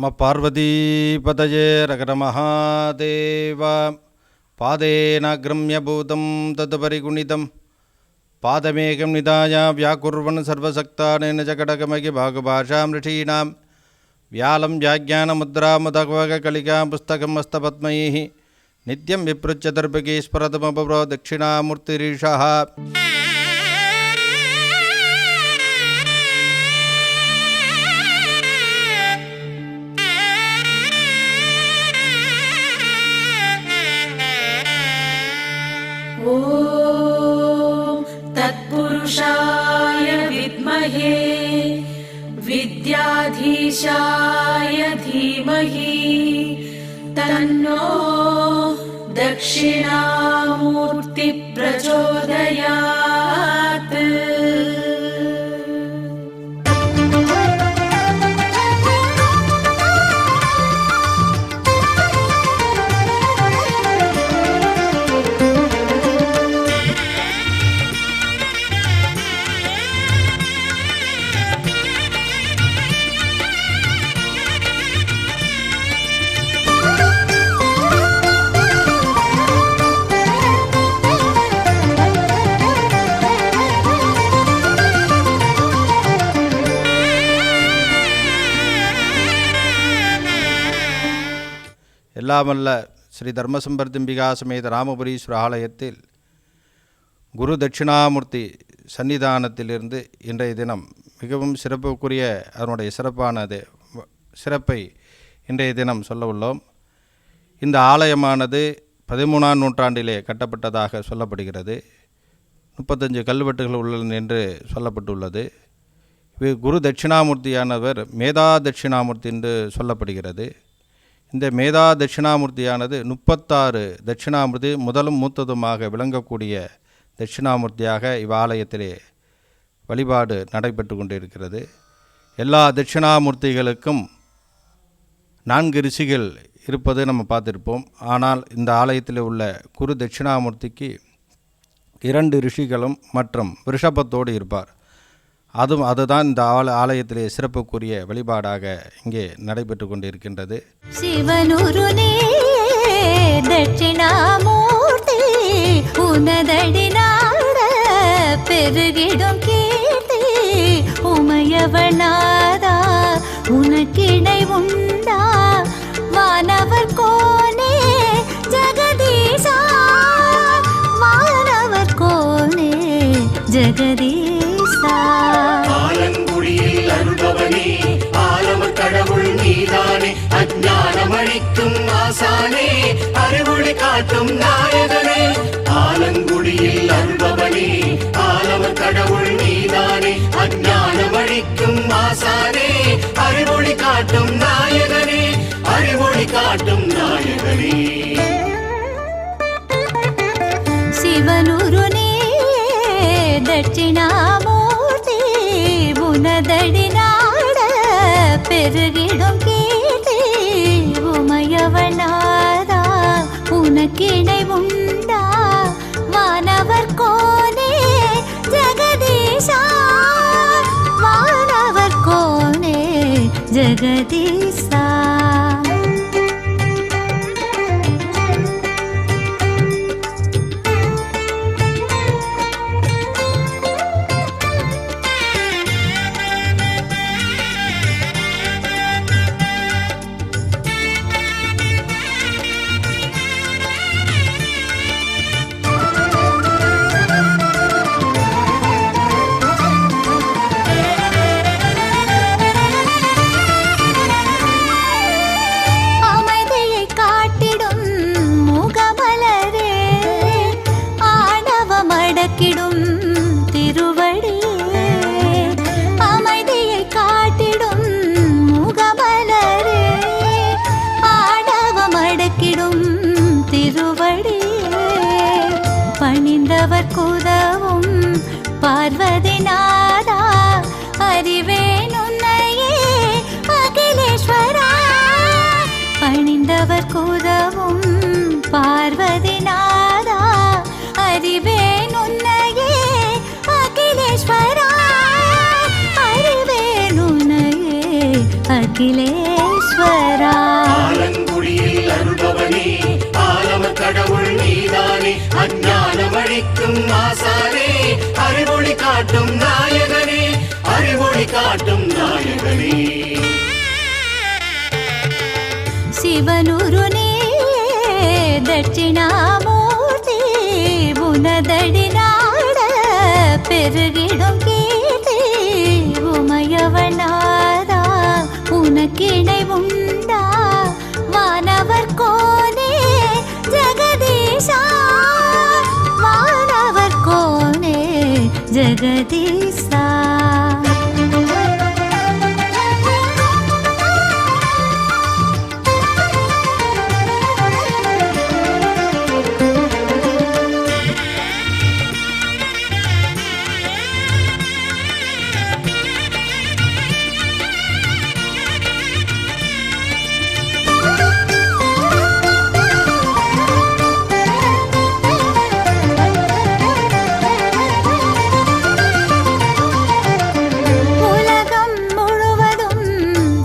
நம பார்வதீபதயே ரகர மகாதேவ. பாதேனாக்ரம்ய பூதம் தத் பரிகுணிதம் பாதமேகம் நிதாய வியாக்குர்வன் சர்வசக்தானேன ஜகடகமகி பாகுபாஷாம் ரிஷீணாம் வியாலம் வியாக்ஞானமுத்ராமுதகவக கலிகாம் புஸ்தகம் அஸ்தபத்மைः நித்யம் விப்ருச்சதர்பகீஸ்வரதமபுரோ தட்சிணாமூர்த்திரீஷः. ஓம் தத்புருஷாய வித்மஹே வித்யாதீஷாய தீமஹி தன்னோ தக்ஷிணாமூர்த்தி பிரச்சோதயாத். எல்லாமல்ல ஸ்ரீ தர்மசம்பர்த்திம்பிகா சமேத ராமபுரீஸ்வர ஆலயத்தில் குரு தட்சிணாமூர்த்தி சன்னிதானத்திலிருந்து இன்றைய தினம் மிகவும் சிறப்புக்குரிய அதனுடைய சிறப்பை இன்றைய தினம் சொல்ல உள்ளோம். இந்த ஆலயமானது 13ஆம் நூற்றாண்டிலே கட்டப்பட்டதாக சொல்லப்படுகிறது. 35 கல்வெட்டுகள் உள்ளன என்று சொல்லப்பட்டுள்ளது. குரு தட்சிணாமூர்த்தியானவர் மேதா தட்சிணாமூர்த்தி என்று சொல்லப்படுகிறது. இந்த மேதா தட்சிணாமூர்த்தியானது 36 தட்சிணாமூர்த்தி முதலும் மூத்ததுமாக விளங்கக்கூடிய தட்சிணாமூர்த்தியாக இவ்வாலயத்திலே வழிபாடு நடைபெற்று கொண்டிருக்கிறது. எல்லா தட்சிணாமூர்த்திகளுக்கும் 4 ரிஷிகள் இருப்பது நம்ம பார்த்துருப்போம். ஆனால் இந்த ஆலயத்தில் உள்ள குரு தட்சிணாமூர்த்திக்கு 2 ரிஷிகளும் மற்றும் ரிஷபத்தோடு இருப்பார். அதுதான் இந்த ஆலயத்திலே சிறப்புக்குரிய வழிபாடாக இங்கே நடைபெற்று கொண்டிருக்கின்றது. சிவனுருனே தட்சிணாமூர்த்தி உனதடினாட பெருகிடும் கீர்த்தி உமையவனாதா உனக்கிணை உண்டா வானவர் கோனே ஜெகதீசா வானவர் கோனே ஜெகதீசா. ஆலங்குடியில் அருள்பவனே ஆலமர் கடவுள் நீதானே அஞ்ஞானமழிக்கும் ஆசானே அறிவுளி காட்டும் நாயகனே. ஆலங்குடியில் அருள்பவனே ஆலமர் கடவுள் நீதானே அஞ்ஞானமழிக்கும் ஆசானே அறிவுளி காட்டும் நாயகனே அறிவுளி காட்டும் நாயகனே. சிவனுருனே தட்சிணாமூர்த்தி உனதடினாட பெருகிடும் கீர்த்தி உமையவனாதா உனக்கிணை உண்டா வானவர் கோனே ஜெகதீசா வானவர் கோனே ஜெகதீசா. பணிந்தவர் குதவும் பார்வதிநாதா அறிவேன் உன்னையே அகிலேஸ்வரா. பணிந்தவர் குதவும் பார்வதிநாதா அறிவேன் உன்னையே அகிலேஸ்வரா அறிவேன் உன்னையே அகிலேஸ்வரா. நீதானே அஞ்ஞானமழிக்கும் ஆசானே அறிவொளி காட்டும் நாயகனே அறிவொளி காட்டும் நாயகனே சிவனுரு நீ தட்சிணாமூர்த்தி உனதடி நாட பெருகிடும் கீர்த்தி உமையவனாரா உனக்கிணை உண்டா வானவர் கோனே ஜெகதீஷா வானவர் கோனே ஜெகதீஷா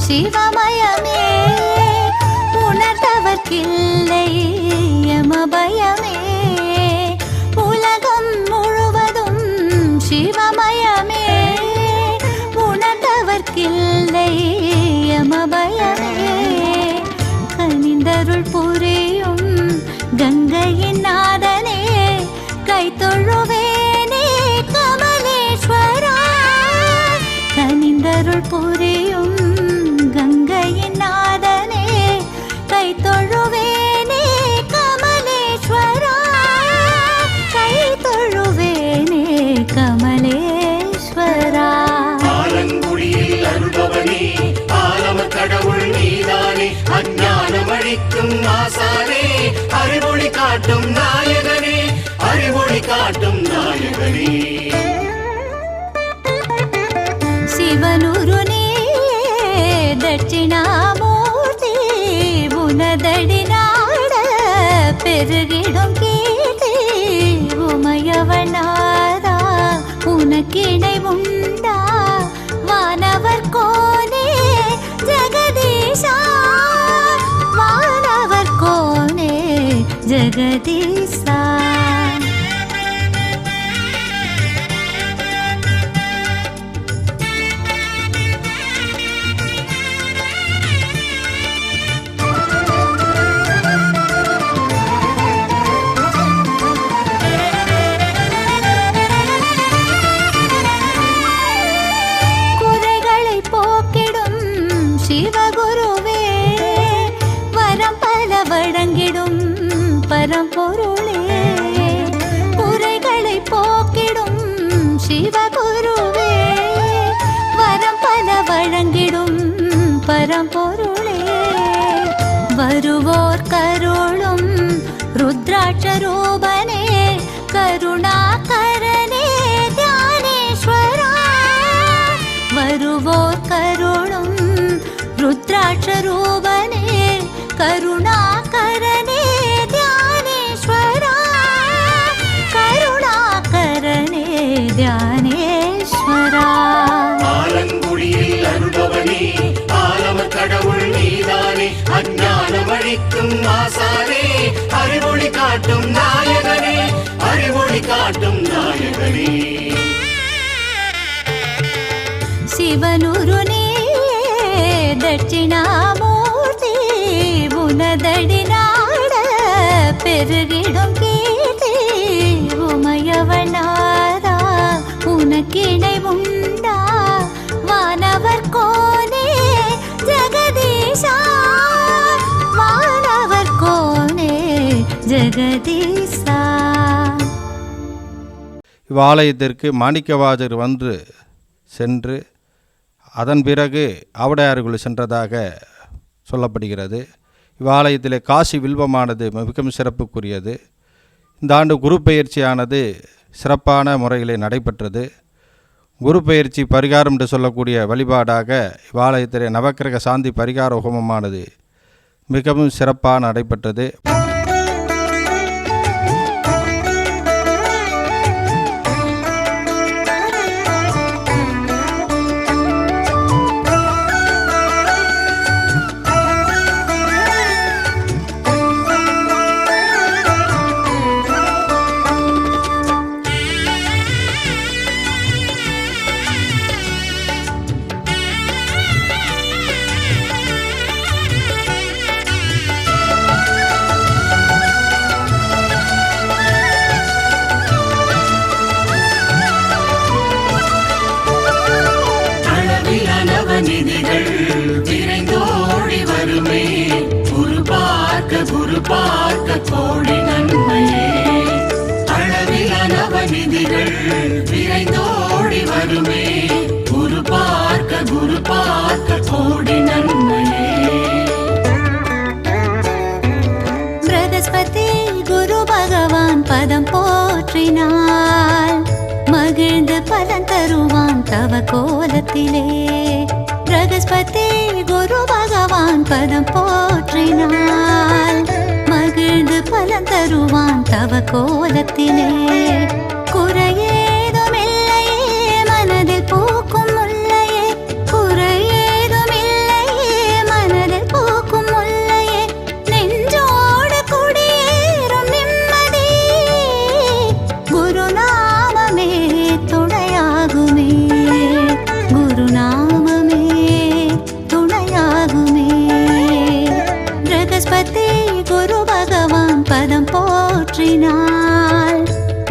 சிவமயமே உணர்ந்தவர்க்கில்லை யமபயமே உலகம் முழுவதும் சிவமயமே உணர்ந்தவர்க்கில்லை யமபயமே கனிந்தருள் புரியும் கங்கையின் நாதனே கைத்தொழுவேனே கமலேஸ்வரா கனிந்தருள் புரியும் கங்கையின் நாதனே கைத்தொழுவேனே கமலேஸ்வரா கைத்தொழுவேனே கமலேஸ்வரா ஆலங்குடியில் அருள்பவனே ஆலம கடவுள் நீதானே அஞ்ஞானமழிக்கும் ஆசானே அறிவொளி காட்டும் நாயகனே அறிவொளி காட்டும் நாயகனே சிவனுரு நீ தட்சிணாமூர்த்தி உனதடி நாட பெருகிடும் கீர்த்தி உமையவனாரா உனக்கிணை உண்டா வானவர் கோனே ஜெகதீஷா வானவர் கோனே ஜெகதீஷா சிவகுருவே வரம் பல வழங்கிடும் பரம்பொருளே குறைகளை போக்கிடும் சிவகுருவே வரம் பல வழங்கிடும் பரம்பொருளே வருவோர் கருளும் ருத்ராட்ச ரூபனே கருணாகரனே தியானேஸ்வரா வருவோர் கருளும் ருத்ராட்ச ரூபனே கருணாகரனே தியானேஸ்வரா கருணாகரனே தியானேஸ்வரா ஆலங்குடியில் அருள்பவனே ஆலம கடவுள் நீதானே அஞ்ஞானமழிக்கும் ஆசானே அறிவொளி காட்டும் நாயகனே அறிவொளி காட்டும் நாயகனே சிவனுரு நீ தட்சிணாமூர்த்தி உனதடி நாட பெருகிடும் கீர்த்தி உமையவனாரா உனக்கிணை உண்டா வானவர் கோனே ஜெகதீஷா வானவர் கோனே ஜெகதீஷா இவ்வாலயத்திற்கு மாணிக்கவாசகர் வந்து சென்று அதன் பிறகு ஆவுடையார்கள் சென்றதாக சொல்லப்படுகிறது. இவ்வாலயத்திலே காசி வில்வமானது மிகவும் சிறப்புக்குரியது. இந்த ஆண்டு குரு பெயர்ச்சியானது சிறப்பான முறையிலே நடைபெற்றது. குரு பெயர்ச்சி பரிகாரம் என்று சொல்லக்கூடிய வழிபாடாக இவ்வாலயத்திலே நவக்கிரக சாந்தி பரிகார ஹோமமானது மிகவும் சிறப்பாக நடைபெற்றது. பார்க்க கோடி நன்மையே. அளவில நவநிதிகள் விரைந்தோடி வருமே, குரு பார்க்க கோடி நன்மையே. பிரகஸ்பதி குரு பகவான் பதம் போற்றினாள், மகிழ்ந்து பலன் தருவான் தவ கோலத்திலே. பிரகஸ்பதி குரு பகவான் பதம் போற்றினாள், மகிழ்ந்து பலன் தருவான் தவ கோலத்திலே. குறையேதுமில்லையே மனதில் பூக்கும் முல்லையே, குறையேதுமில்லையே மனதில் பூக்கும் முல்லையே, நெஞ்சோடு குடியேறும் நிம்மதி குருநாமமே துணையாகுமே, குருநாமமே துணையாகுமே. பிரகஸ்பதி குரு பகவான் பதம் போற்றினாள்,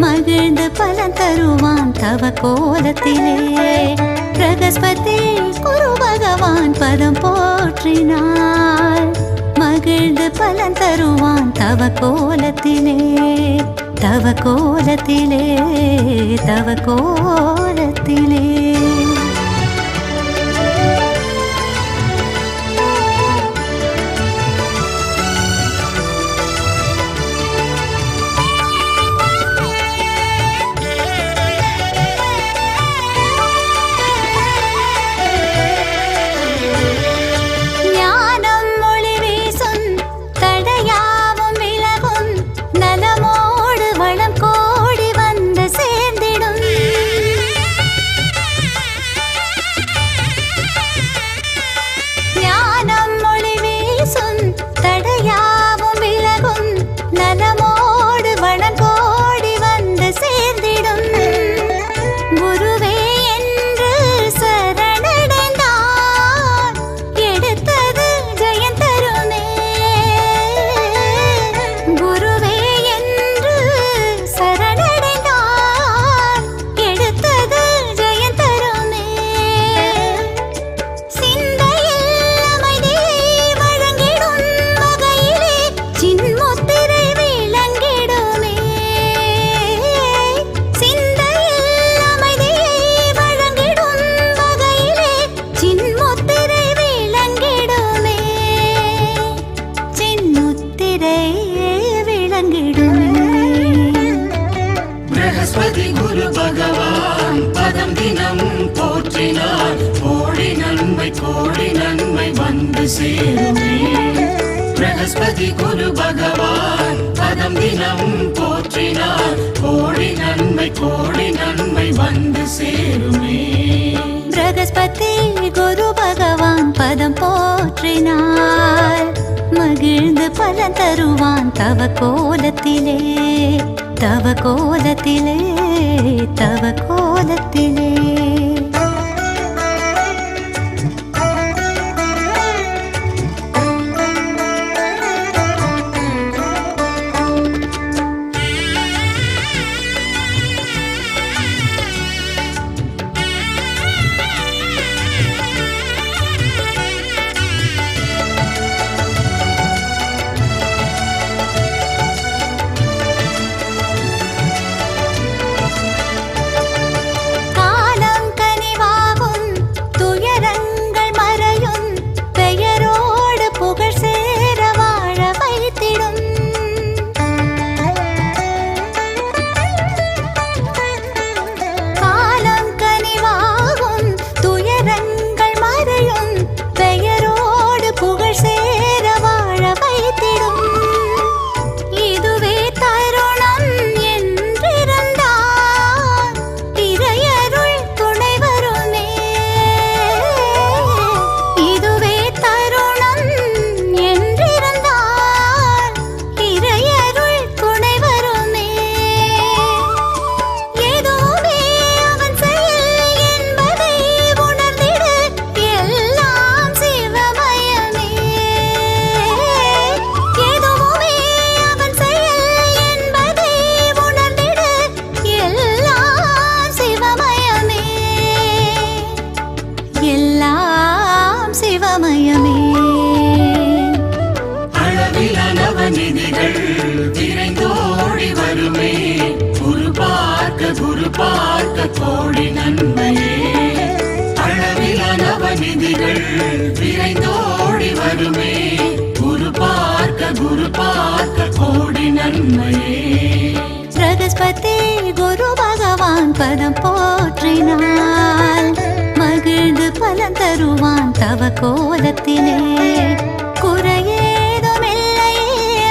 மகிழ்ந்து பலன் தருவான் தவ கோலத்திலே. பிரகஸ்பதி குரு பகவான் பதம் போற்றினாள், மகிழ்ந்து பலன் தருவான் தவ கோலத்திலே, தவ கோலத்திலே, தவ கோலத்திலே. ஞானம் ஒளி வீசும் தடையாவும் விலகும், நலமோடு வளம் கோடி வந்து சேர்ந்திடும். ஞானம் ஒளி வீசும் தடையாவும் விலகும், நலமோடு வளம் கோடி வந்து சேர்ந்திடும். குருவே என்று சரணடைந்தார், எடுத்தது ஜெயம் தருமே. குருவே என்று சரணடைந்தார், எடுத்தது ஜெயம் தருமே. சிந்தையில் அமைதியை வழங்கிடும் வகையிலே சின்முத்திரை விளங்கிடுமே. சிந்தையில் அமைதியை வழங்கிடும் வகையிலே சின்முத்திரை விளங்கிடுமே, சின்முத்திரை விளங்கிடுமே. பிரகஸ்பதி குரு பகவான் பதம் தினம் போற்றினார், கோடி நன்மை வந்து சேருமே. பிரகஸ்பதி குரு பகவான் பதம் தினம் போற்றினார், கோடி நன்மை வந்து சேருமே. பிரகஸ்பதி குரு பகவான் பதம் போற்றினாள், மகிழ்ந்து பலன் தருவான் தவ கோலத்திலே, தவ கோலத்திலே, தவ கோலத்திலே. காலம் கோடி நன்மையே. பிரகஸ்பதி குரு பகவான் பதம் போற்றினால் மகிழ்ந்து பலன் தருவான் தவ கோலத்திலே. குறையேதுமில்லையே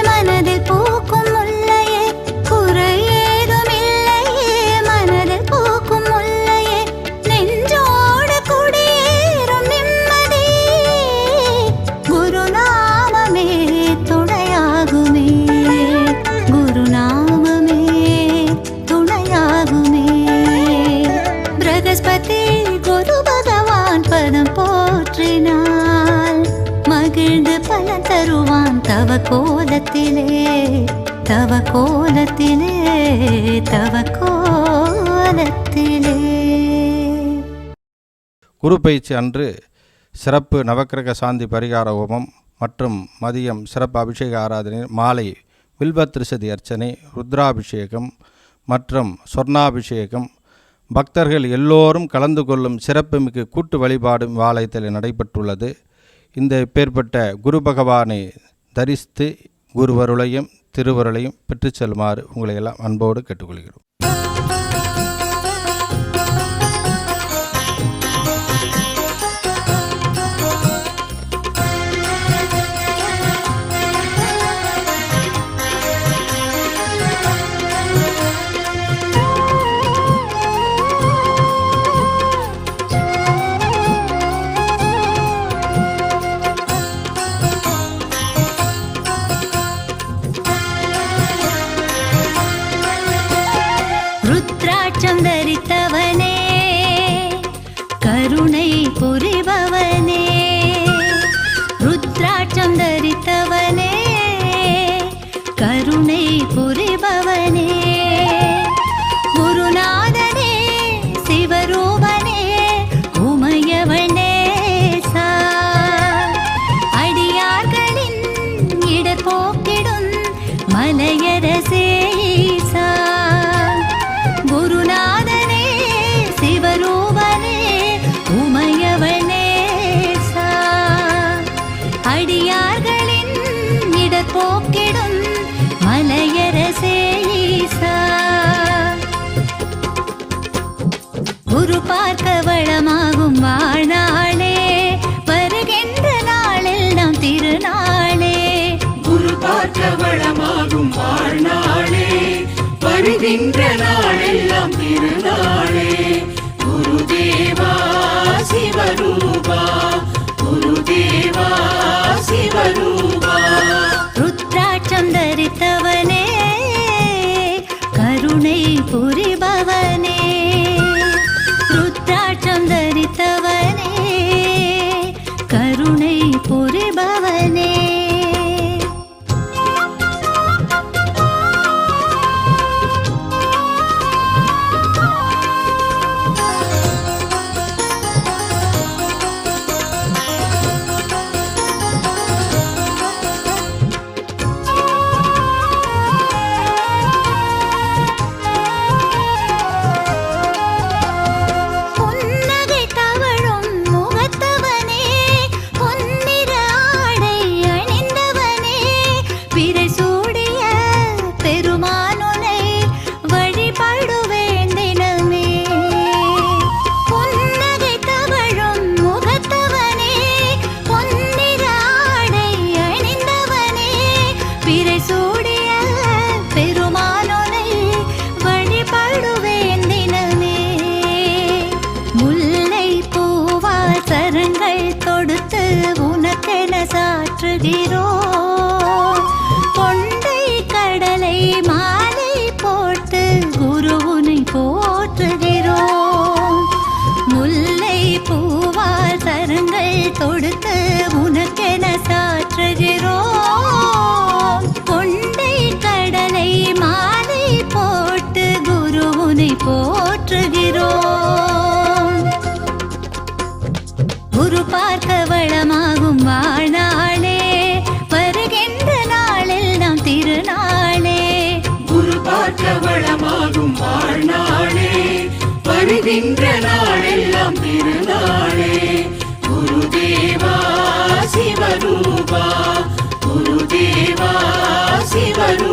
மனதில் பூக்கும் முல்லையே, குறையேதுமில்லையே மனதில் பூக்கும் முல்லையே, நெஞ்சோடு குடியேறும் நிம்மதி குருநாமமே துணையாகுமே, குருநாமமே துணையாகுமே. பிரகஸ்பதி குரு பகவான் பதம் போற்றினால் மகிழ்ந்து பலன் தருவான் தவ கோலத்திலே, தவ கோலத்திலே, தவ கோலத்திலே. குரு பயிற்சி அன்று சிறப்பு நவக்கிரக சாந்தி பரிகார ஹோமம் மற்றும் மதியம் சிறப்பு அபிஷேக ஆராதனை, மாலை வில்வ திருசதி அர்ச்சனை, ருத்ராபிஷேகம் மற்றும் சொர்ணாபிஷேகம், பக்தர்கள் எல்லோரும் கலந்து கொள்ளும் சிறப்புமிகு கூட்டு வழிபாடும் ஆலயத்தில் நடைபெற்றுள்ளது. இந்த பேர்பட்ட குரு பகவானை தரிசித்து குருவருளையும் திருவருளையும் பெற்று செல்லுமாறு உங்களை எல்லாம் அன்போடு கேட்டுக்கொள்கிறோம். ருத்ராட்சம் தரித்தவனே கருணை புரிபவனே, ருத்ராட்சம் தரித்தவனே கருணை புரிபவனே, குருநாதனே சிவரூபனே உமையவனே சா, அடியார்களின் இடர்போக்கிடும் மலையரசே ஈசா, குருநாதனே சிவரூபனே உமையவனே சா, அடியார்களின் இடர்போக்கிடும் மலையரசே ஈசா. குரு பார்க்க வளமாகும் வாழ்நாளே, வருகின்ற நாளில் நம் திருநாளே, குரு பார்க்க வளமாகும் வாழ்நாளே, வருகின்ற நாளெல்லாம் திருநாளே. குருதேவா சிவரூபா, குருதேவா சிவரூபா. ருத்ராட்சம் தரித்தவனே கருணை புரிபவனே, ருத்ராட்சம் தரித்தவனே கருணை புரிபவனே. புன்னகை தவழும் முகத்தவனே, பொன்னிற ஆடை அணிந்தவனே, பிறை சூடிய பெருமானுனை வழிபடுவேன் தினமே. புன்னகை தவழும் முகத்தவனே, பொன்னிற ஆடை அணிந்தவனே, பிறை சூடிய பெருமானுனை வழிபடுவேன் தினமே. முல்லை பூவால் சரங்கள் தொடுத்து உனக்கென சாற்றுகிறோம், கொண்டை கடலை மாலை போட்டு குருவுனை போற்றுகிறோம். முல்லை பூவால் சரங்கள் தொடுத்து உனக்கென சாற்றுகிறோம், கொண்டை கடலை மாலை போட்டு குருவுனை போற்றுகிறோம். குரு பார்க்க வளமாகும் வாழ்நாளே, வருகின்ற நாளில் நாம் திருநாளே, குரு பார்க்க வளமாகும் வாழ்நாளே, வருகின்ற நாளெல்லாம் திருநாளே. குருதேவா சிவரூபா, குருதேவா சிவரூபா.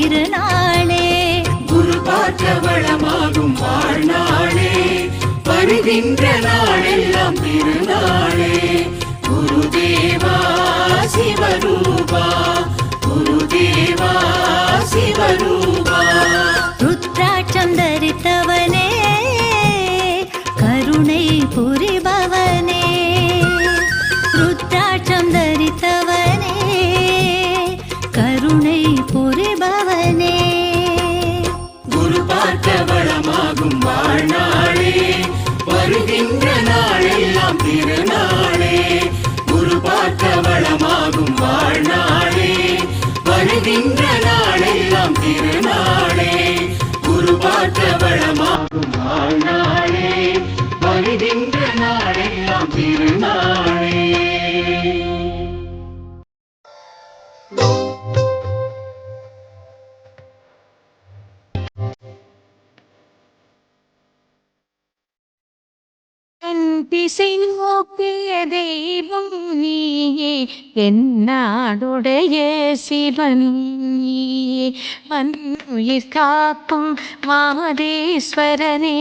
திருநாளே. குரு பார்க்க வளமாகும் வாழ்நாளே, வருகின்ற நாளெல்லாம் திருநாளே. குருதேவா சிவரூபா, குருதேவா சிவரூபா. ருத்ராட்சம் தரித்தவனே, கருணை புரிபவனே. ருத்ராட்சம் தரித்தவனே, கருணை புரிபவனே. குரு பார்க்க வளமாகும் வாழ்நாளே, வருகின்ற நாளெல்லாம் திருநாளே. குரு பார்க்க வளமாகும் வாழ்நாளே, வருகின்ற நாளெல்லாம் திருநாளே. குரு பார்க்க வளமாகும் வாழ்நாளே, வருகின்ற நாளெல்லாம் திருநாளே. திசை நோக்கிய தெய்வம் நீயே, என்னாடுடைய சிவன் நீயே. மண்ணுயிர் காக்கும் மாதேஸ்வரனே,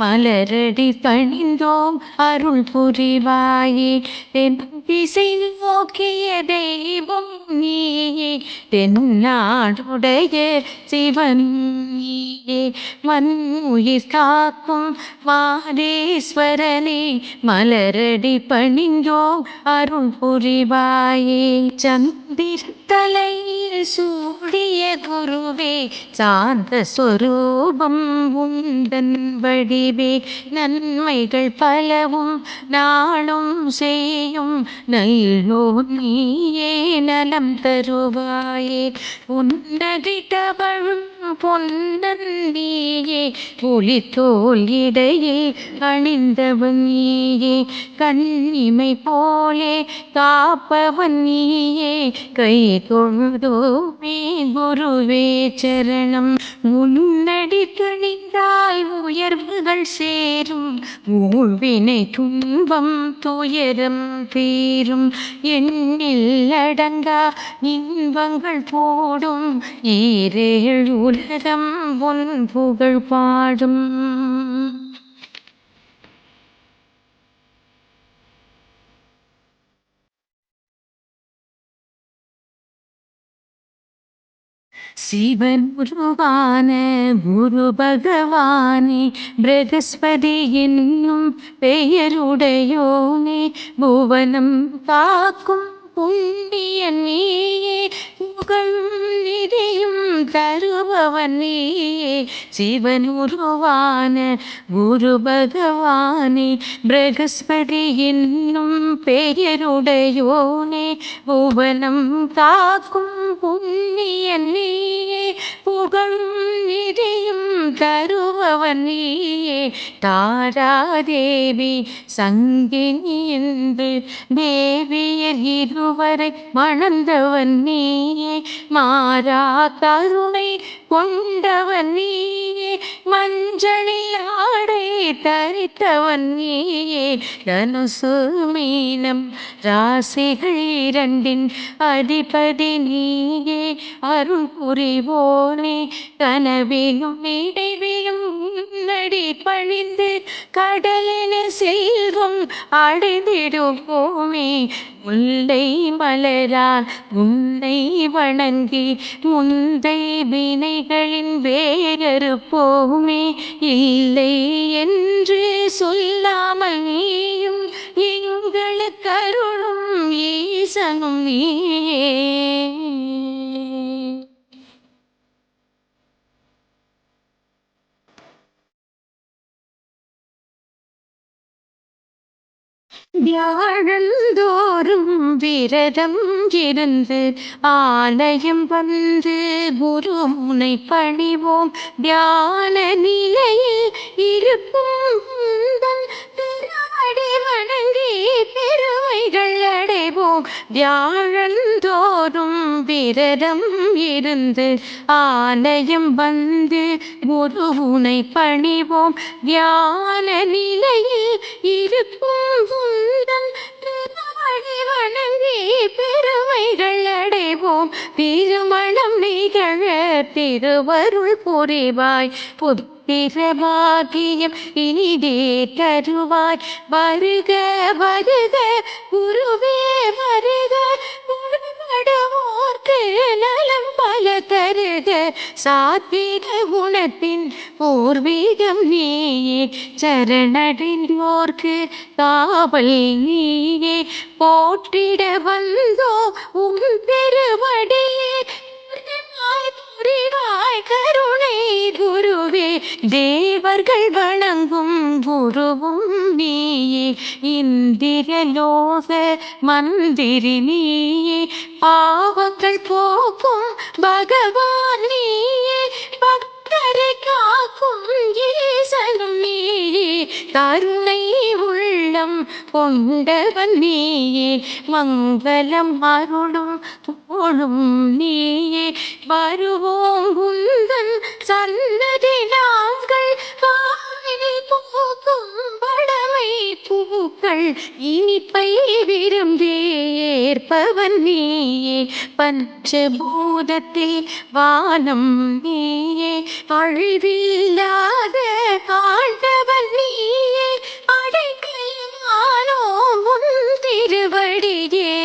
மலரடி பணிந்தோம் அருள் புரிவாயே. தென் திசை நோக்கிய தெய்வம் நீயே, தென்னாடுடைய சிவன் நீயே. மண்ணுயிர் காக்கும் மாதேஸ்வரனே, மலரடி பணிந்தோம் அருள் புரிவாயே. சந்திரத்தலையில் சூடிய குருவே, சாந்த சொரூபம் உந்தன் வடிவே. நன்மைகள் பலவும் நாளும் செய்யும் நல்லோ நீயே, நலம் தருவாயே. உன்னதி தவழும் பொன்னன் நீயே, புலித்தோல் இடையே அணிந்தவன் நீயே. கண்ணிமை போலே காப்பவன் நீயே, கை தொழுதோமே குருவே சரணம். முன்னடி துணிந்தால் உயர்வுகள் சேரும், ஊழ்வினை துன்பம் துயரம் தீரும். எண்ணில் அடங்கா இன்பங்கள் போடும், ஈரேழு உலகம் உன் புகழ் பாடும். சிவன் உருவான குரு பகவானே, பிரகஸ்பதி என்னும் பெயருடையோனே. புவனம் காக்கும் புண்ணியன் நீயே, புகழும் நிதியும் தருபவன் நீயே. சிவன் உருவான குரு பகவானே, பிரகஸ்பதி என்னும் பெயருடையோனே. புவனம் காக்கும் புண்ணியன் நீயே, புகழும் நிதியும் தருபவன் நீயே. தாராதேவி சங்கினி என்று தேவியர் இருவரை மணந்தவன் நீயே. மாறா கருணை கொண்டவன் நீயே, மஞ்சளில் ஆடை தரித்தவன் நீயே. தனுசு மீனம் ராசிகள் இரண்டின் அதிபதி நீயே, அருள் புரிவோனே. கனவிலும் நினைவிலும் உன்னடி பணிந்து கடலின செல்வம் அடைந்திடுவோமே. முல்லை மலரால் உன்னை வணங்கி முந்தை வினைகளின் வேறறுப்போமே. இல்லை என்று சொல்லாமல் நீயும் எங்களுக்கு அருளும் ஈசனும் நீயே. வியாழந்தோறும் விரதம் இருந்து ஆலயம் வந்து குருமுனை பணிவோம். தியான நிலையில் இருக்கும் உந்தன் திருவடி வணங்கி பெருமைகள் அடைவோம். வியாழந்தோறும் விரதம் இருந்து ஆலயம் வந்து குருமுனை பணிவோம். தியான நிலையில் இருக்கும் உந்தன் திருவடி வணங்கி பெருமைகள் அடைவோம். திருமணம் நிகழ திருவருள் புரிவாய். புத்திர பாக்கியம் இனிதே தருவாய். வருக வருக குருவே வருக. உருவடுவோர்க்கு நலம் பல தருக. சாத்வீக குணத்தின் பூர்வீகம் நீயே. சரணடைந்தோர்க்கு காவல் நீயே. போற்றிட வந்தோ உம் பெருவடியே. புரிவாய் கருணை குருவே. தேவர்கள் வணங்கும் குருவும் நீயே. இந்திரலோக மந்திரி நீயே. பாவங்கள் போக்கும் பகவான் நீயே. பக்தரை காக்கும் ஈசனும் நீயே. கருணை உள்ளம் கொண்டவன் நீயே. மங்களம் அருளும் தோளும் நீயே. வருவோம் உந்தன் சன்னதி நாங்கள். வாழை போக்கும் பழமை பூக்கள் இனிப்பை விரும்பி ஏற்பவன் நீயே. பஞ்சபூதத்தில் வானம் நீயே. அழிவில்லாத ஆண்டவன் நீயே. அடைக்கலமானோ உன் திருவடியே.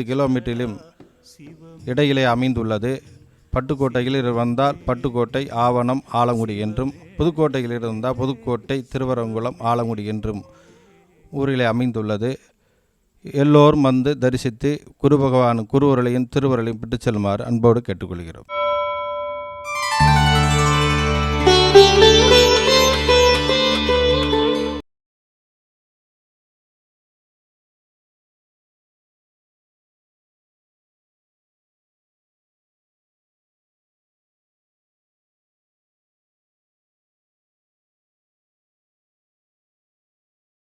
கிலோமீட்டரிலும் இடையிலே அமைந்துள்ளது. பட்டுக்கோட்டையில் வந்தால் பட்டுக்கோட்டை ஆவணம் ஆலங்குடி என்றும், புதுக்கோட்டையில் இருந்தால் புதுக்கோட்டை திருவரங்குளம் ஆலங்குடி என்றும் ஊரிலே அமைந்துள்ளது. எல்லோரும் வந்து தரிசித்து குரு பகவான் குருவர்களையும் திருவர்களையும் பெற்று செல்லுமாறு அன்போடு கேட்டுக்கொள்கிறோம்.